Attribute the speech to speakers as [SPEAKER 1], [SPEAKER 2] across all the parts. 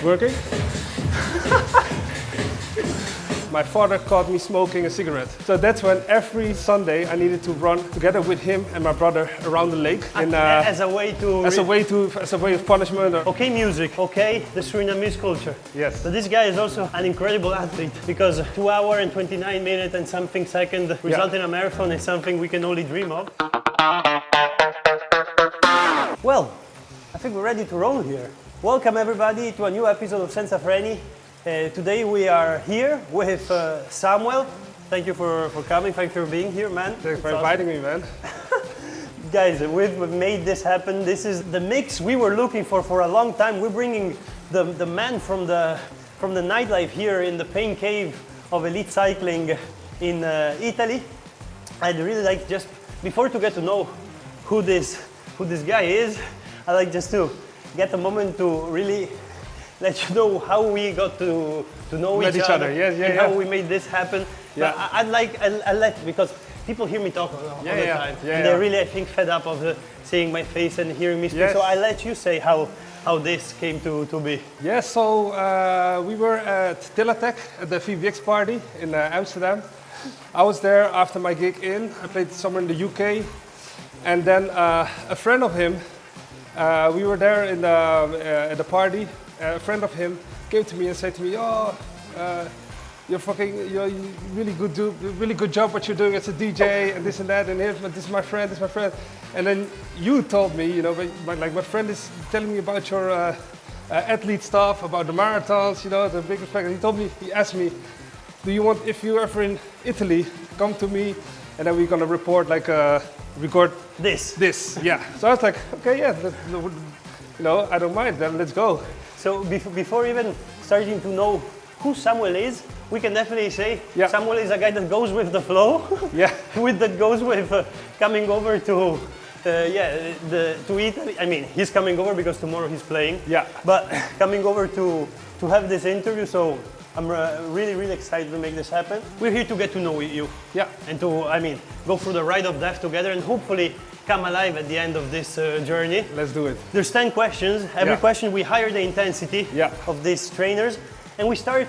[SPEAKER 1] Working? My father caught me smoking a cigarette. So that's when every Sunday I needed to run together with him and my brother around the lake.
[SPEAKER 2] As a way
[SPEAKER 1] of punishment.
[SPEAKER 2] Okay, music. Okay, the Surinamese culture.
[SPEAKER 1] Yes.
[SPEAKER 2] So this guy is also an incredible athlete because 2 hours and 29 minutes and something second result in a marathon is something we can only dream of. Well, I think we're ready to roll here. Welcome everybody to a new episode of Senza Freni. Today we are here with Samuel. Thank you for coming, thank you for being here, man.
[SPEAKER 1] Thanks for inviting me, man.
[SPEAKER 2] Guys, we've made this happen. This is the mix we were looking for a long time. We're bringing the man from the nightlife here in the pain cave of elite cycling in Italy. I'd really like just, before to get to know who this guy is, I'd like just to get a moment to really let you know how we got to know each other.
[SPEAKER 1] Yes,
[SPEAKER 2] how we made this happen.
[SPEAKER 1] Yeah.
[SPEAKER 2] But I'll let, because people hear me talk all the time. And they're really, I think, fed up of seeing my face and hearing me speak.
[SPEAKER 1] Yes.
[SPEAKER 2] So I'll let you say how this came to be.
[SPEAKER 1] Yes, so we were at Tillatec at the VBX party in Amsterdam. I was there after my gig in. I played somewhere in the UK. And then a friend of him, we were there at the party. A friend of him came to me and said to me, you're really good job what you're doing as a DJ and this and that, and this is my friend. And then you told me, you know, my friend is telling me about your athlete stuff, about the marathons, you know, the big respect. And he asked me, do you want, if you're ever in Italy, come to me, and then we're gonna record this. Yeah. So I was like, okay, yeah, you know, I don't mind. Then let's go.
[SPEAKER 2] So before even starting to know who Samuel is, we can definitely say Samuel is a guy that goes with the flow.
[SPEAKER 1] Yeah.
[SPEAKER 2] goes with coming over to Italy. I mean, he's coming over because tomorrow he's playing.
[SPEAKER 1] Yeah.
[SPEAKER 2] But coming over to have this interview, so I'm really, really excited to make this happen. We're here to get to know you.
[SPEAKER 1] Yeah.
[SPEAKER 2] And to, go through the ride of death together and hopefully come alive at the end of this journey.
[SPEAKER 1] Let's do it.
[SPEAKER 2] There's 10 questions. Every question we hire the intensity of these trainers, and we start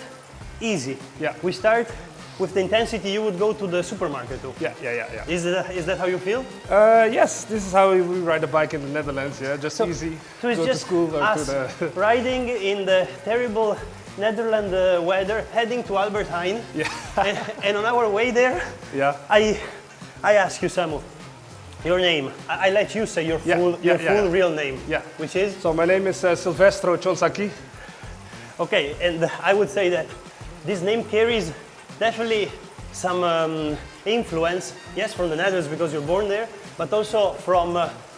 [SPEAKER 2] easy.
[SPEAKER 1] Yeah.
[SPEAKER 2] We start with the intensity you would go to the supermarket to.
[SPEAKER 1] Yeah.
[SPEAKER 2] Is that how you feel?
[SPEAKER 1] Yes, this is how we ride a bike in the Netherlands. Yeah, just easy.
[SPEAKER 2] So it's
[SPEAKER 1] go
[SPEAKER 2] just
[SPEAKER 1] to school or
[SPEAKER 2] us
[SPEAKER 1] to the
[SPEAKER 2] riding in the terrible Netherlands weather, heading to Albert Heijn.
[SPEAKER 1] Yeah.
[SPEAKER 2] and on our way there, I ask you, Samu, your name. I let you say your full real name.
[SPEAKER 1] Yeah.
[SPEAKER 2] Which is?
[SPEAKER 1] So my name is Silvestro Chonsaki.
[SPEAKER 2] Okay, and I would say that this name carries definitely some influence, yes, from the Netherlands because you're born there, but also from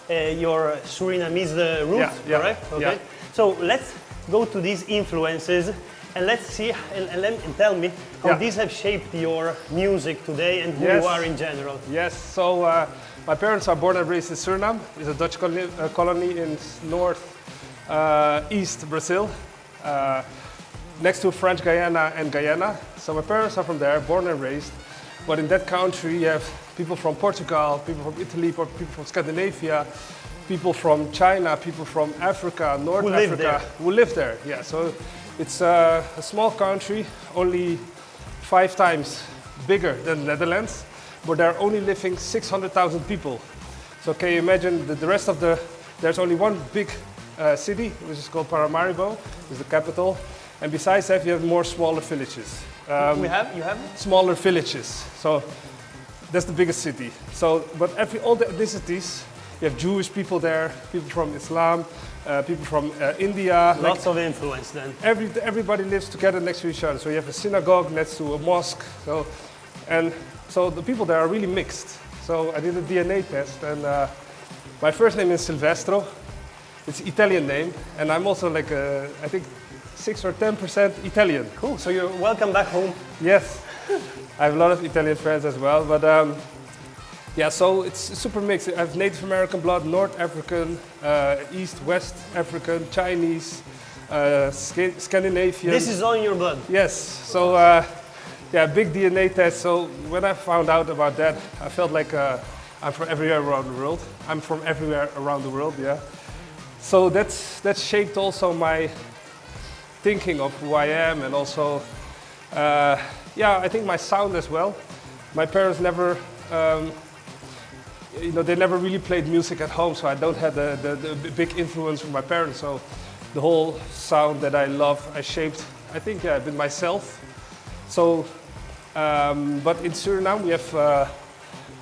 [SPEAKER 2] your Surinamese roots, correct? Okay.
[SPEAKER 1] Yeah.
[SPEAKER 2] So let's go to these influences and let's see, and tell me how these have shaped your music today and who you are in general.
[SPEAKER 1] Yes, so my parents are born and raised in Suriname. It's a Dutch colony in east Brazil, next to French Guyana and Guyana. So my parents are from there, born and raised. But in that country you have people from Portugal, people from Italy, people from Scandinavia, people from China, people from Africa, North Africa, who live there. Yeah, so it's a small country, only 5 times bigger than the Netherlands, but there are only living 600,000 people. So can you imagine the rest of there's only one big city, which is called Panorama Bar, is the capital, and besides that you have more smaller villages.
[SPEAKER 2] You have?
[SPEAKER 1] Smaller villages, so that's the biggest city. So, but all the ethnicities, you have Jewish people there, people from Islam, people from India.
[SPEAKER 2] Lots of influence then.
[SPEAKER 1] Everybody lives together next to each other. So you have a synagogue next to a mosque. So the people there are really mixed. So I did a DNA test, and my first name is Silvestro. It's an Italian name, and I'm also like I think 6 or 10% Italian.
[SPEAKER 2] Cool. So you're welcome back home.
[SPEAKER 1] Yes, I have a lot of Italian friends as well, but. Yeah, so it's super mixed. I have Native American blood, North African, East, West African, Chinese, Scandinavian.
[SPEAKER 2] This is all in your blood?
[SPEAKER 1] Yes. So, big DNA test. So when I found out about that, I felt like I'm from everywhere around the world. I'm from everywhere around the world, yeah. So that's shaped also my thinking of who I am, and also, I think my sound as well. My parents never, they never really played music at home, so I don't have the big influence from my parents. So the whole sound that I love, I shaped, I think, with myself. So, but in Suriname, we have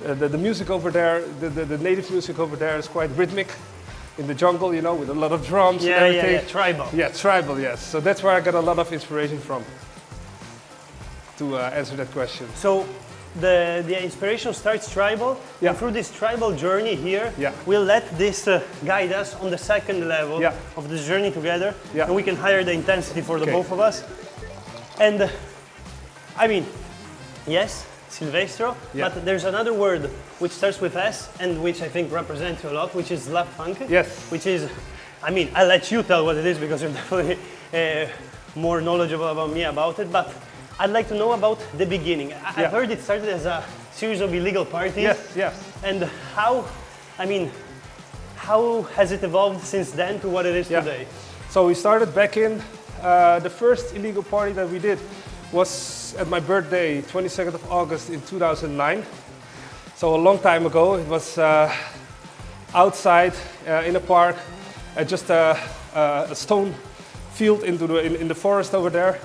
[SPEAKER 1] the music over there, the native music over there is quite rhythmic in the jungle, with a lot of drums and everything.
[SPEAKER 2] Yeah, tribal.
[SPEAKER 1] Yeah, tribal, yes. So that's where I got a lot of inspiration from, to answer that question.
[SPEAKER 2] So the inspiration starts tribal, and through this tribal journey here, we'll let this guide us on the second level of this journey together, and we can higher the intensity for the both of us. And I mean, yes, Silvestro, but there's another word which starts with S and which I think represents you a lot, which is SlapFunk.
[SPEAKER 1] Yes.
[SPEAKER 2] Which is, I mean, I'll let you tell what it is because you're definitely more knowledgeable about me about it, but I'd like to know about the beginning. I've heard it started as a series of illegal parties.
[SPEAKER 1] Yes.
[SPEAKER 2] And how has it evolved since then to what it is today?
[SPEAKER 1] So we started back in, the first illegal party that we did was at my birthday, 22nd of August in 2009. So a long time ago. It was outside in a park, at just a stone field in the forest over there.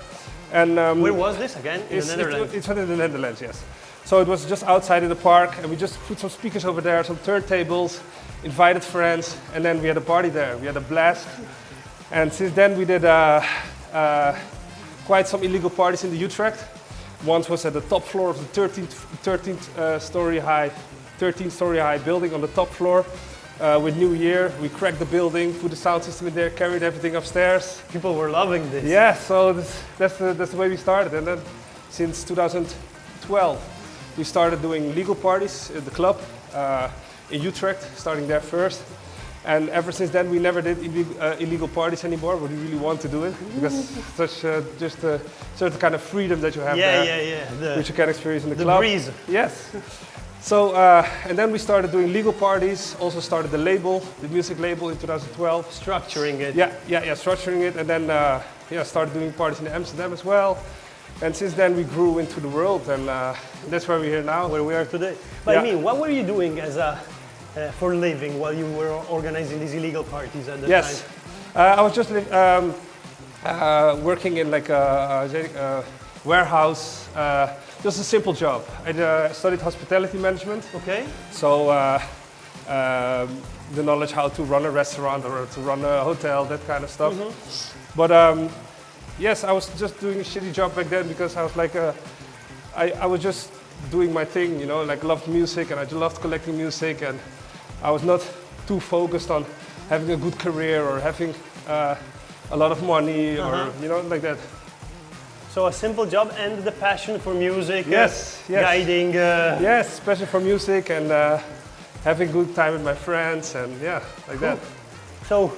[SPEAKER 1] And
[SPEAKER 2] where was this again? In the Netherlands?
[SPEAKER 1] It's in the Netherlands, yes. So it was just outside in the park, and we just put some speakers over there, some turntables, invited friends, and then we had a party there. We had a blast. And since then we did quite some illegal parties in the Utrecht. Once was at the top floor of the 13th story high building on the top floor. With New Year, we cracked the building, put the sound system in there, carried everything upstairs.
[SPEAKER 2] People were loving this.
[SPEAKER 1] Yeah, so that's the way we started. And then since 2012, we started doing legal parties at the club in Utrecht, starting there first. And ever since then, we never did illegal parties anymore, but we really want to do it because it's such just a certain kind of freedom that you have there, which you can experience in the club.
[SPEAKER 2] The breeze.
[SPEAKER 1] Yes. So, and then we started doing legal parties, also started the label, the music label in 2012.
[SPEAKER 2] Structuring it.
[SPEAKER 1] Yeah, structuring it, and then started doing parties in Amsterdam as well. And since then we grew into the world, and that's where we're here now.
[SPEAKER 2] Where we are today. But I mean, what were you doing as for a living while you were organizing these illegal parties at the time?
[SPEAKER 1] I was just working in like a warehouse, just a simple job. I studied hospitality management.
[SPEAKER 2] Okay.
[SPEAKER 1] So the knowledge how to run a restaurant or to run a hotel, that kind of stuff. Mm-hmm. But yes, I was just doing a shitty job back then because I was like, I was just doing my thing, like loved music, and I just loved collecting music, and I was not too focused on having a good career or having a lot of money or like that.
[SPEAKER 2] So a simple job and the passion for music,
[SPEAKER 1] yes.
[SPEAKER 2] guiding.
[SPEAKER 1] Yes, passion for music and having good time with my friends and like that.
[SPEAKER 2] So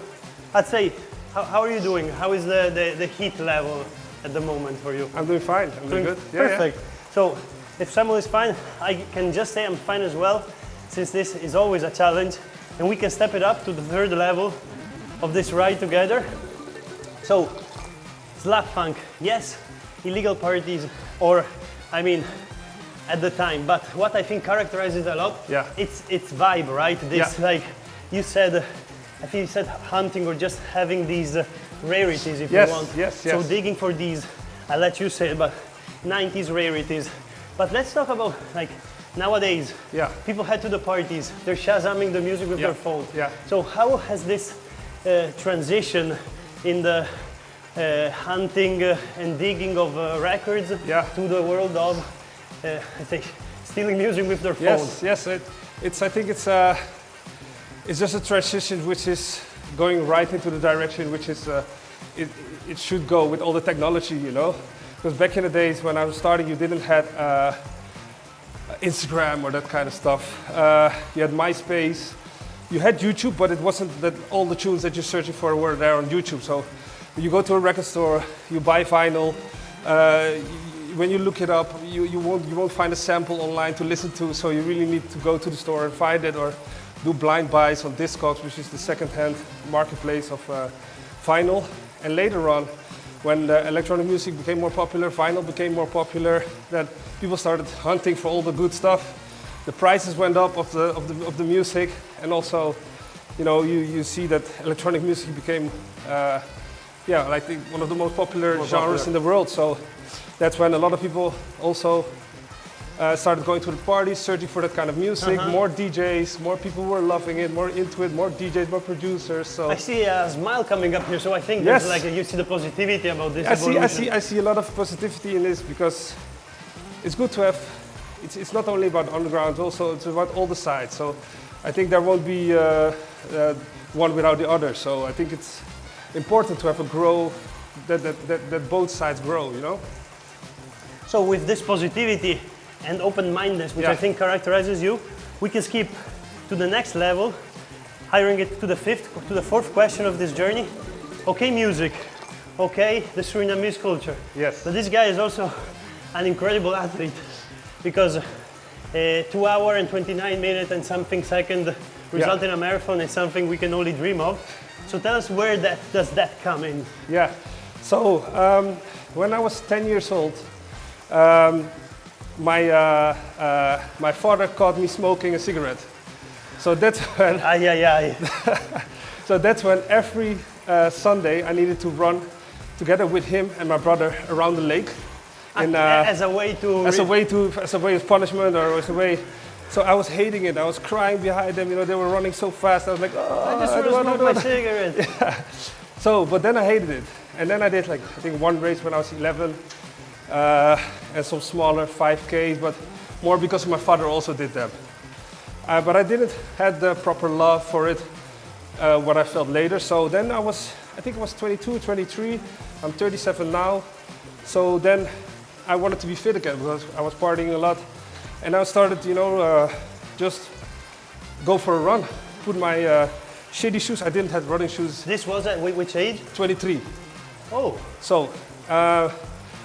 [SPEAKER 2] I'd say, how are you doing? How is the heat level at the moment for you?
[SPEAKER 1] I'm doing fine. I'm doing good.
[SPEAKER 2] Perfect. So if Samuel is fine, I can just say I'm fine as well, since this is always a challenge, and we can step it up to the third level of this ride together. So, SlapFunk, yes, illegal parties, or I mean, at the time, but what I think characterizes it a lot, it's vibe, right? This, like you said, I think you said hunting or just having these rarities if you want.
[SPEAKER 1] Yes.
[SPEAKER 2] So digging for these, I'll let you say it, but 90s rarities. But let's talk about like nowadays, people head to the parties, they're Shazamming the music with their phone. So how has this transition in the hunting and digging of records to the world of, I think, stealing music with their phone?
[SPEAKER 1] Yes. I think it's just a transition which is going right into the direction which is it should go with all the technology, Because back in the days when I was starting, you didn't have Instagram or that kind of stuff. You had MySpace. You had YouTube, but it wasn't that all the tunes that you're searching for were there on YouTube. So you go to a record store, you buy vinyl. When you look it up, you won't find a sample online to listen to. So you really need to go to the store and find it, or do blind buys on Discogs, which is the second-hand marketplace of vinyl. And later on, when electronic music became more popular, vinyl became more popular, that people started hunting for all the good stuff. The prices went up of the music, and also, you know, you see that electronic music became, like one of the most popular genres in the world. So that's when a lot of people also started going to the parties, searching for that kind of music. More DJs, more people were loving it, more into it, more DJs, more producers. So
[SPEAKER 2] I see a smile coming up here, so I think there's like you see the positivity about this.
[SPEAKER 1] I see a lot of positivity in this, because it's good to have. It's not only about underground, also it's about all the sides. So I think there won't be one without the other. So I think it's important to have a grow that both sides grow. You know.
[SPEAKER 2] So with this positivity and open-mindedness, which I think characterizes you, we can skip to the next level, hiring it to the fourth question of this journey. Okay, music. Okay, the Surinamese culture.
[SPEAKER 1] Yes.
[SPEAKER 2] But this guy is also an incredible athlete, because 2 hours and 29 minutes and something second result in a marathon is something we can only dream of. So tell us, where does that come in?
[SPEAKER 1] Yeah. So when I was 10 years old, my father caught me smoking a cigarette. So that's when. So that's when every Sunday I needed to run together with him and my brother around the lake.
[SPEAKER 2] As a way
[SPEAKER 1] of punishment, or as a way. So I was hating it. I was crying behind them. You know, they were running so fast. I was like, oh,
[SPEAKER 2] I just want to smoke my cigarette.
[SPEAKER 1] Yeah. So, but then I hated it, and then I did like I think one race when I was 11. And some smaller 5Ks, but more because my father also did them. But I didn't have the proper love for it, what I felt later. So then I think I was 22, 23, I'm 37 now. So then I wanted to be fit again, because I was partying a lot. And I started, you know, just go for a run, put my shitty shoes, I didn't have running shoes.
[SPEAKER 2] This was at which age?
[SPEAKER 1] 23.
[SPEAKER 2] Oh.
[SPEAKER 1] So,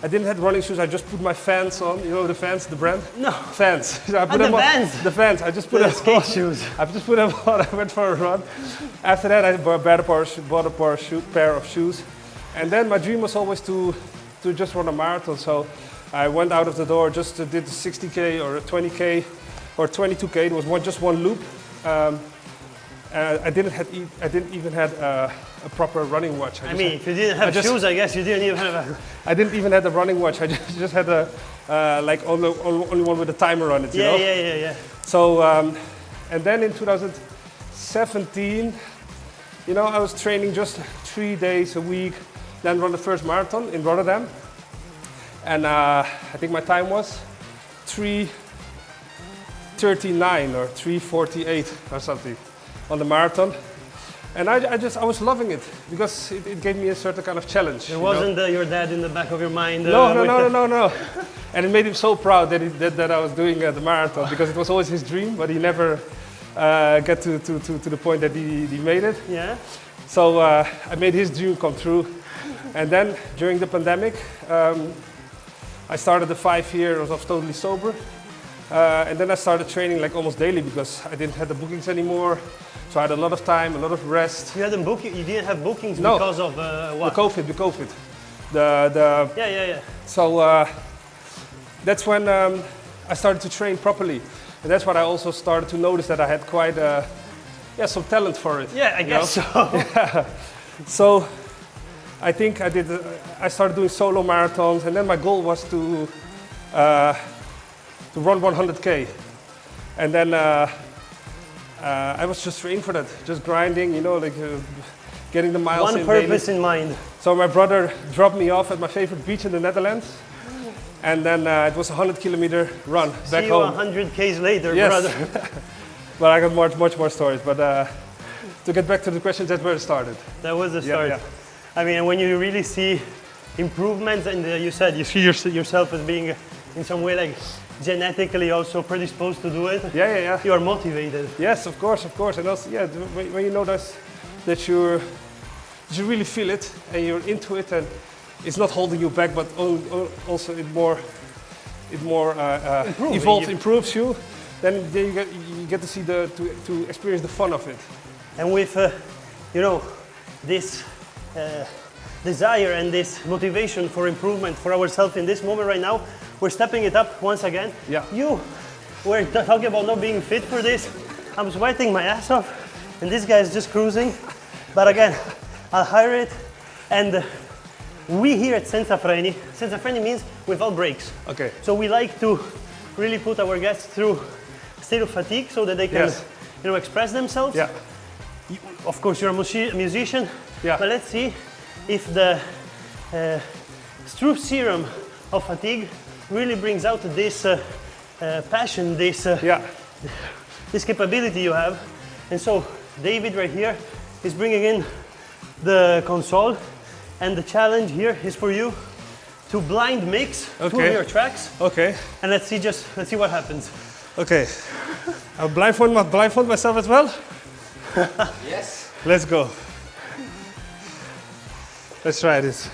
[SPEAKER 1] I didn't have running shoes. I just put my Vans on. You know the Vans, the brand?
[SPEAKER 2] No.
[SPEAKER 1] Vans. I put
[SPEAKER 2] them Vans.
[SPEAKER 1] The Vans. I just put them
[SPEAKER 2] skate shoes.
[SPEAKER 1] I just put them on. I went for a run. After that, I bought a pair of shoes. And then my dream was always to just run a marathon. So I went out of the door, just did the 60K or 20K or 22K. It was just one loop. I didn't even have a proper running watch.
[SPEAKER 2] If you didn't have shoes, I guess you didn't even have a...
[SPEAKER 1] I didn't even have a running watch. I just had a only one with a timer on it. You know?
[SPEAKER 2] Yeah.
[SPEAKER 1] So and then in 2017, you know, I was training just 3 days a week, then run the first marathon in Rotterdam, and I think my time was 3:39 or 3:48 or something on the marathon. And I was loving it, because it gave me a certain kind of challenge.
[SPEAKER 2] It wasn't your dad in the back of your mind?
[SPEAKER 1] No. And it made him so proud that I was doing the marathon, because it was always his dream, but he never got to the point that he made it.
[SPEAKER 2] Yeah.
[SPEAKER 1] So I made his dream come true. And then during the pandemic, I started the 5 years of totally sober. And then I started training like almost daily, because I didn't have the bookings anymore. So I had a lot of time, a lot of rest.
[SPEAKER 2] You didn't have bookings because of what?
[SPEAKER 1] The COVID.
[SPEAKER 2] Yeah.
[SPEAKER 1] So that's when I started to train properly. And that's when I also started to notice that I had quite some talent for it.
[SPEAKER 2] Yeah, I guess so.
[SPEAKER 1] Yeah. So I think I started doing solo marathons, and then my goal was to run 100K. And then I was just training for that, just grinding, you know, like getting the miles in.
[SPEAKER 2] One purpose in mind.
[SPEAKER 1] So my brother dropped me off at my favorite beach in the Netherlands. And then it was a 100-kilometer run back home.
[SPEAKER 2] 100 Ks later,
[SPEAKER 1] yes.
[SPEAKER 2] brother.
[SPEAKER 1] But I got much more stories. But to get back to the questions, that's where it started.
[SPEAKER 2] That was the start.
[SPEAKER 1] Yeah.
[SPEAKER 2] I mean, when you really see improvements, and you said you see yourself as being in some way like genetically also predisposed to do it.
[SPEAKER 1] Yeah.
[SPEAKER 2] You are motivated.
[SPEAKER 1] Yes, of course. And also, when you know that you really feel it and you're into it, and it's not holding you back, but also it more improves you. Then you get to see to experience the fun of it.
[SPEAKER 2] And with this desire and this motivation for improvement for ourselves in this moment right now. We're stepping it up once again.
[SPEAKER 1] Yeah.
[SPEAKER 2] You were talking about not being fit for this. I'm sweating my ass off, and this guy is just cruising. But again, I'll hire it. And we here at Senza Freni means without breaks.
[SPEAKER 1] Okay.
[SPEAKER 2] So we like to really put our guests through a state of fatigue so that they can, express themselves.
[SPEAKER 1] Yeah.
[SPEAKER 2] Of course, you're a musician.
[SPEAKER 1] Yeah.
[SPEAKER 2] But let's see if the true serum of fatigue really brings out this passion, this capability you have. And so David right here is bringing in the console, and the challenge here is for you to blind mix two of your tracks.
[SPEAKER 1] Okay.
[SPEAKER 2] And let's see what happens.
[SPEAKER 1] Okay. I'll blindfold myself as well.
[SPEAKER 3] Yes.
[SPEAKER 1] Let's go. Let's try this.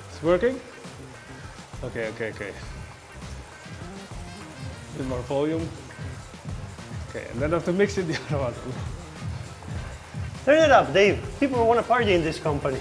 [SPEAKER 1] It's working? Okay. A bit more volume. Okay, and then I have to mix it the other one.
[SPEAKER 2] Turn it up, Dave. People want to party in this company.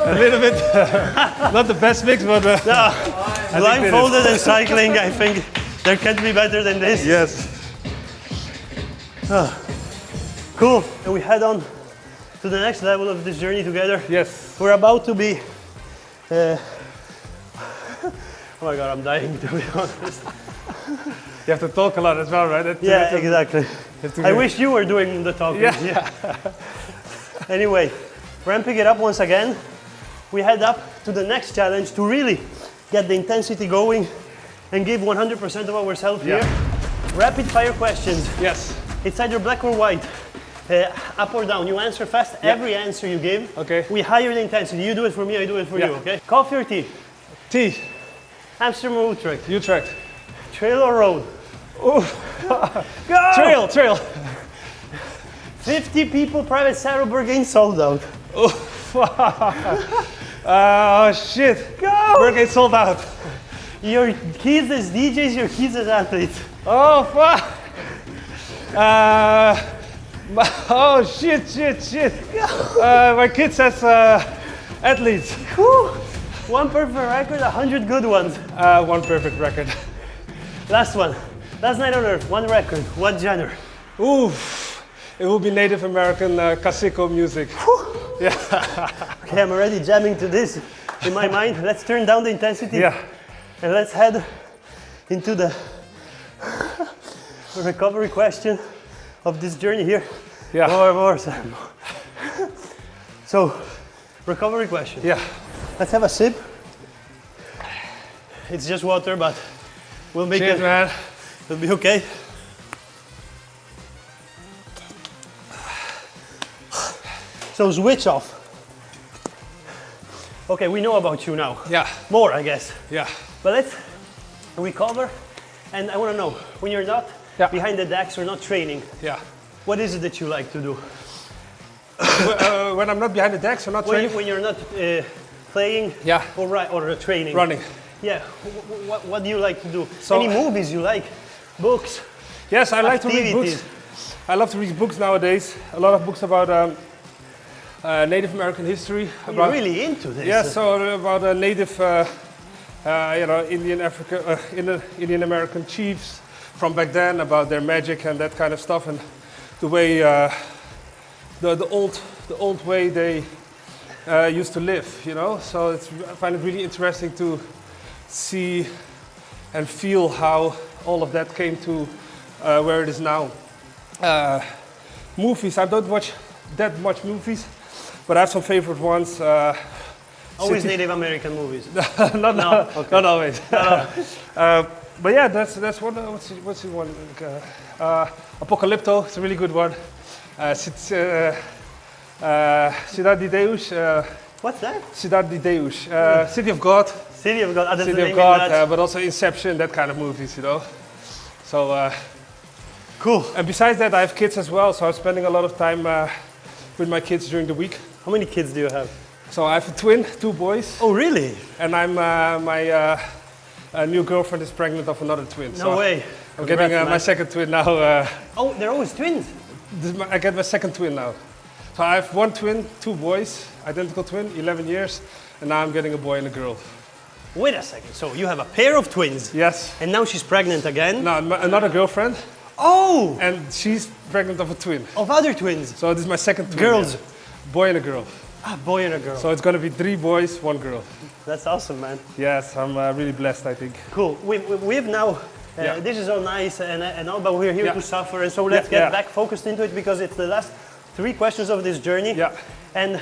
[SPEAKER 1] A little bit, not the best mix, but
[SPEAKER 2] Blindfolded and cycling, I think there can't be better than this.
[SPEAKER 1] Yes.
[SPEAKER 2] Cool. And we head on to the next level of this journey together.
[SPEAKER 1] Yes.
[SPEAKER 2] We're about to be. Oh my God, I'm dying to be honest.
[SPEAKER 1] You have to talk a lot as well, right?
[SPEAKER 2] Yeah, exactly. I wish you were doing the talking.
[SPEAKER 1] Yeah.
[SPEAKER 2] Anyway, ramping it up once again. We head up to the next challenge to really get the intensity going and give 100% of ourselves here. Rapid fire questions.
[SPEAKER 1] Yes.
[SPEAKER 2] It's either black or white, up or down. You answer fast. Every answer you give,
[SPEAKER 1] Okay.
[SPEAKER 2] we higher the intensity. You do it for me, I do it for you, okay? Coffee or tea?
[SPEAKER 1] Tea.
[SPEAKER 2] Amsterdam or Utrecht?
[SPEAKER 1] Utrecht.
[SPEAKER 2] Trail or road?
[SPEAKER 1] Ooh.
[SPEAKER 2] Go!
[SPEAKER 1] Trail.
[SPEAKER 2] 50 people, private Saddleberg in sold out.
[SPEAKER 1] Oh shit.
[SPEAKER 2] Go!
[SPEAKER 1] Birgate sold out.
[SPEAKER 2] Your kids as DJs, your kids as athletes.
[SPEAKER 1] Oh fuck. Oh shit. My kid says athletes.
[SPEAKER 2] Whew. One perfect record, 100 good ones.
[SPEAKER 1] One perfect record.
[SPEAKER 2] Last one. Last night on Earth, one record. What genre?
[SPEAKER 1] Oof. It will be Native American Cacico music. Yeah.
[SPEAKER 2] Okay, I'm already jamming to this in my mind. Let's turn down the intensity.
[SPEAKER 1] Yeah.
[SPEAKER 2] And let's head into the recovery question of this journey here.
[SPEAKER 1] Yeah.
[SPEAKER 2] More, Sam. So, recovery question.
[SPEAKER 1] Yeah.
[SPEAKER 2] Let's have a sip. It's just water, but we'll make
[SPEAKER 1] Cheers,
[SPEAKER 2] it.
[SPEAKER 1] man.
[SPEAKER 2] It'll be okay. So switch off. Okay, we know about you now.
[SPEAKER 1] Yeah.
[SPEAKER 2] More, I guess.
[SPEAKER 1] Yeah.
[SPEAKER 2] But let's recover. And I want to know, when you're not behind the decks or not training,
[SPEAKER 1] Yeah.
[SPEAKER 2] what is it that you like to do?
[SPEAKER 1] When I'm not behind the decks, I'm not training.
[SPEAKER 2] When you're not playing or training?
[SPEAKER 1] Running.
[SPEAKER 2] Yeah. What do you like to do?
[SPEAKER 1] So-
[SPEAKER 2] Any movies you like? Books?
[SPEAKER 1] Yes, I like to read
[SPEAKER 2] Activities.
[SPEAKER 1] books. I love to read books nowadays. A lot of books about Native American history.
[SPEAKER 2] You're really into this.
[SPEAKER 1] Yeah, so about Native, Indian American chiefs, from back then about their magic and that kind of stuff, and the way the old way they used to live, you know. So I find it really interesting to see and feel how all of that came to where it is now. Movies, I don't watch that much movies, but I have some favorite ones.
[SPEAKER 2] Always Native American movies.
[SPEAKER 1] Not always. But yeah, that's one. What's the one? Apocalypto, it's a really good one. Cidade de Deus.
[SPEAKER 2] What's that?
[SPEAKER 1] Cidade de Deus. City of God.
[SPEAKER 2] City of God.
[SPEAKER 1] City of God, but also Inception, that kind of movies, you know. So
[SPEAKER 2] cool.
[SPEAKER 1] And besides that, I have kids as well, so I'm spending a lot of time with my kids during the week.
[SPEAKER 2] How many kids do you have?
[SPEAKER 1] So I have a twin, 2 boys.
[SPEAKER 2] Oh, really?
[SPEAKER 1] And I'm my new girlfriend is pregnant of another twin.
[SPEAKER 2] No way.
[SPEAKER 1] I'm getting my second twin now.
[SPEAKER 2] Oh, they're always twins?
[SPEAKER 1] I get my second twin now. So I have 1 twin, 2 boys, identical twin, 11 years, and now I'm getting a boy and a girl.
[SPEAKER 2] Wait a second, so you have a pair of twins?
[SPEAKER 1] Yes.
[SPEAKER 2] And now she's pregnant again?
[SPEAKER 1] No, another girlfriend.
[SPEAKER 2] Oh!
[SPEAKER 1] And she's pregnant of a twin.
[SPEAKER 2] Of other twins?
[SPEAKER 1] So this is my second twin.
[SPEAKER 2] Girls?
[SPEAKER 1] Yeah. Boy and a girl.
[SPEAKER 2] Ah, boy and a girl.
[SPEAKER 1] So it's going to be 3 boys, 1 girl.
[SPEAKER 2] That's awesome, man.
[SPEAKER 1] Yes, I'm really blessed, I think.
[SPEAKER 2] Cool. We've now, this is all nice and all, but we're here to suffer, and so let's get back focused into it, because it's the last 3 questions of this journey.
[SPEAKER 1] Yeah.
[SPEAKER 2] And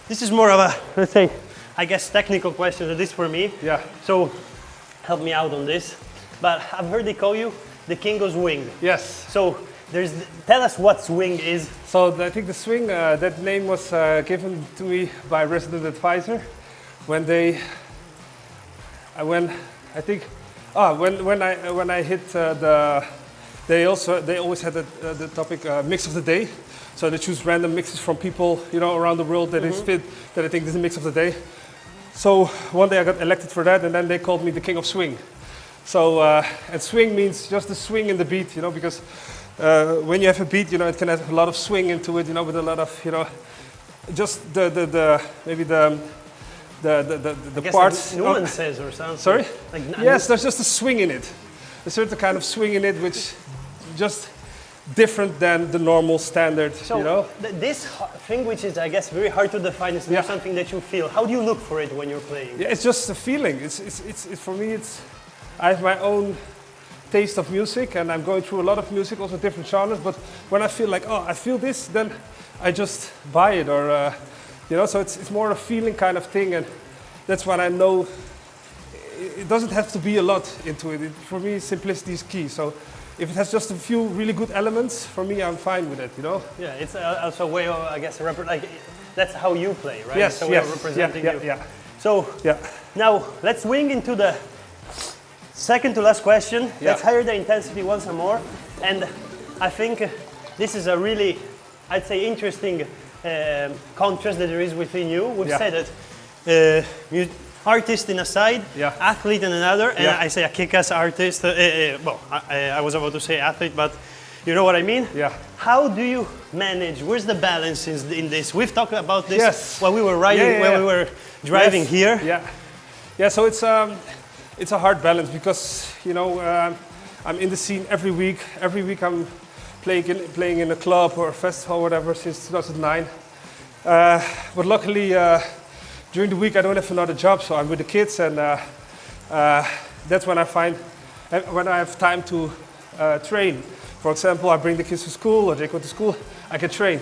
[SPEAKER 2] this is more of a, let's say, I guess technical question, at least for me.
[SPEAKER 1] Yeah.
[SPEAKER 2] So help me out on this. But I've heard they call you the king of swing.
[SPEAKER 1] Yes.
[SPEAKER 2] So tell us what swing is.
[SPEAKER 1] So I think the swing, that name was given to me by a resident advisor when when I hit they always had the topic mix of the day. So they choose random mixes from people, you know, around the world that is fit, that I think is the mix of the day. So one day I got elected for that, and then they called me the king of swing. So and swing means just the swing in the beat, you know, because when you have a beat, you know, it can have a lot of swing into it, you know, with a lot of, you know, just maybe the parts.
[SPEAKER 2] Like nuances or something.
[SPEAKER 1] Sorry?
[SPEAKER 2] Like,
[SPEAKER 1] yes, there's just a swing in it. A certain kind of swing in it, which just different than the normal standard,
[SPEAKER 2] so
[SPEAKER 1] you know?
[SPEAKER 2] This thing, which is, I guess, very hard to define, is not something that you feel. How do you look for it when you're playing?
[SPEAKER 1] Yeah, it's just a feeling. It's for me, I have my own taste of music, and I'm going through a lot of music, also different genres, but when I feel like, oh, I feel this, then I just buy it, or, you know, so it's more a feeling kind of thing, and that's what I know. It doesn't have to be a lot into it. For me, simplicity is key. So if it has just a few really good elements, for me, I'm fine with it, you know?
[SPEAKER 2] Yeah, it's also a way of, I guess, like, that's how you play, right?
[SPEAKER 1] Yes,
[SPEAKER 2] it's a way of representing you.
[SPEAKER 1] Yeah.
[SPEAKER 2] So now let's swing into the second to last question.
[SPEAKER 1] Yeah.
[SPEAKER 2] Let's higher the intensity once more. And I think this is a really, I'd say, interesting contrast that there is within you. We've said that artist in a side, athlete in another, and I say a kick-ass artist. Well, I was about to say athlete, but you know what I mean?
[SPEAKER 1] Yeah.
[SPEAKER 2] How do you manage? Where's the balance in this? We've talked about this while we were riding, when we were driving here.
[SPEAKER 1] Yeah. So it's a hard balance because, you know, I'm in the scene every week. Every week I'm playing in a club or a festival or whatever since 2009. But luckily, during the week I don't have another job, so I'm with the kids, and that's when I find when I have time to train. For example, I bring the kids to school, or they go to school, I can train,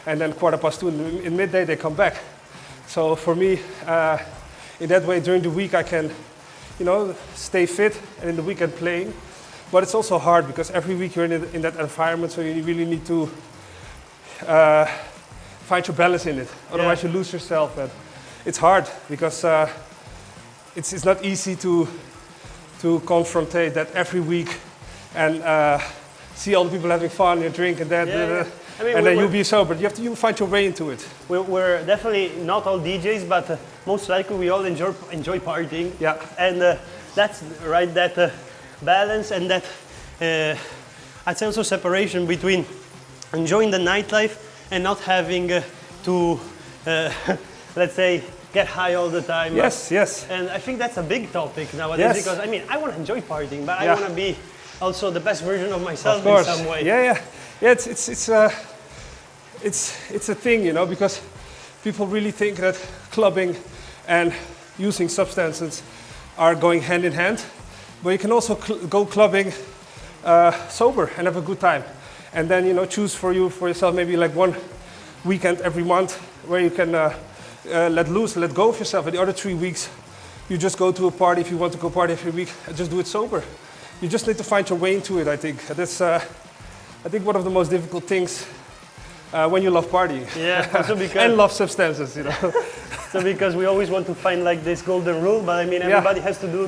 [SPEAKER 1] and then 2:15 in midday they come back. So for me, in that way, during the week I can, you know, stay fit, and in the weekend playing. But it's also hard because every week you're in that environment, so you really need to find your balance in it. Otherwise, you lose yourself. And it's hard because it's not easy to confront that every week and see all the people having fun, you drink and that,
[SPEAKER 2] I mean,
[SPEAKER 1] and then you'll be sober. You find your way into it.
[SPEAKER 2] We're definitely not all DJs, but most likely we all enjoy partying.
[SPEAKER 1] Yeah.
[SPEAKER 2] And that's right, that balance and that I'd say also separation between enjoying the nightlife and not having to, let's say, get high all the time.
[SPEAKER 1] Yes.
[SPEAKER 2] And I think that's a big topic nowadays because, I mean, I want to enjoy partying, but I want to be also the best version of myself
[SPEAKER 1] Of course.
[SPEAKER 2] in some way.
[SPEAKER 1] Yeah. It's a thing, you know, because people really think that clubbing and using substances are going hand in hand, but you can also go clubbing sober and have a good time, and then, you know, choose for yourself maybe like one weekend every month where you can let loose, let go of yourself, and the other 3 weeks you just go to a party if you want to go party every week and just do it sober. You just need to find your way into it, I think. That's I think one of the most difficult things when you love partying.
[SPEAKER 2] Yeah, also because
[SPEAKER 1] and love substances, you know.
[SPEAKER 2] so because we always want to find like this golden rule, but I mean everybody has to do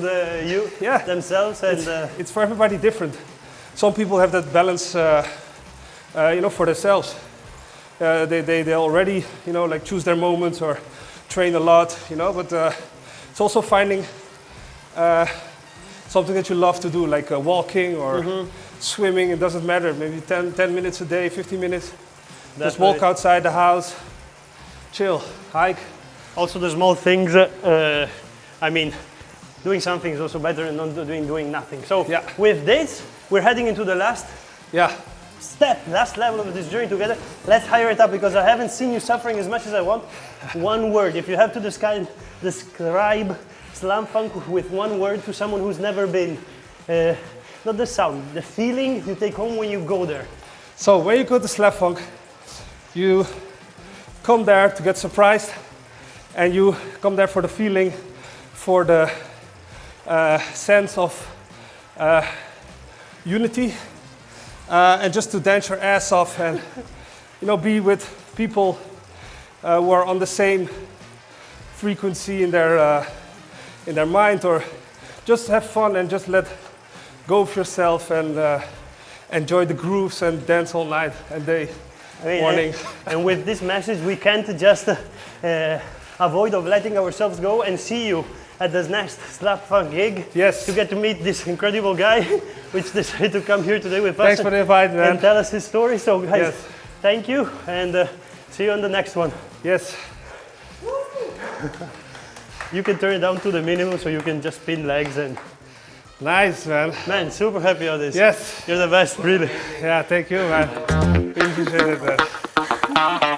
[SPEAKER 2] themselves, and
[SPEAKER 1] it's for everybody different. Some people have that balance, you know, for themselves. They already, you know, like choose their moments or train a lot, you know. But it's also finding something that you love to do, like walking or swimming. It doesn't matter. Maybe 10 minutes a day, 15 minutes.
[SPEAKER 2] Definitely.
[SPEAKER 1] Just walk outside the house, chill, hike.
[SPEAKER 2] Also the small things. I mean, doing something is also better than not doing nothing. So with this, we're heading into the last last level of this journey together. Let's hire it up, because I haven't seen you suffering as much as I want. One word, if you have to describe SlapFunk with one word to someone who's never been, not the sound, the feeling you take home when you go there.
[SPEAKER 1] So when you go to SlapFunk, you come there to get surprised, and you come there for the feeling, for the sense of unity, and just to dance your ass off and, you know, be with people who are on the same frequency in their mind, or just have fun and just let go of yourself and enjoy the grooves and dance all night and day, morning.
[SPEAKER 2] And with this message, we can't just avoid of letting ourselves go and see you at the next SlapFunk gig.
[SPEAKER 1] Yes.
[SPEAKER 2] To get to meet this incredible guy, which decided to come here today with us.
[SPEAKER 1] Thanks for the invite, man.
[SPEAKER 2] And tell us his story. So guys,
[SPEAKER 1] yes.
[SPEAKER 2] Thank you, and see you on the next one.
[SPEAKER 1] Yes.
[SPEAKER 2] You can turn it down to the minimum so you can just spin legs and...
[SPEAKER 1] Nice, man.
[SPEAKER 2] Man, super happy on this.
[SPEAKER 1] Yes.
[SPEAKER 2] You're the best, really.
[SPEAKER 1] Yeah, thank you, man. Appreciate it, man.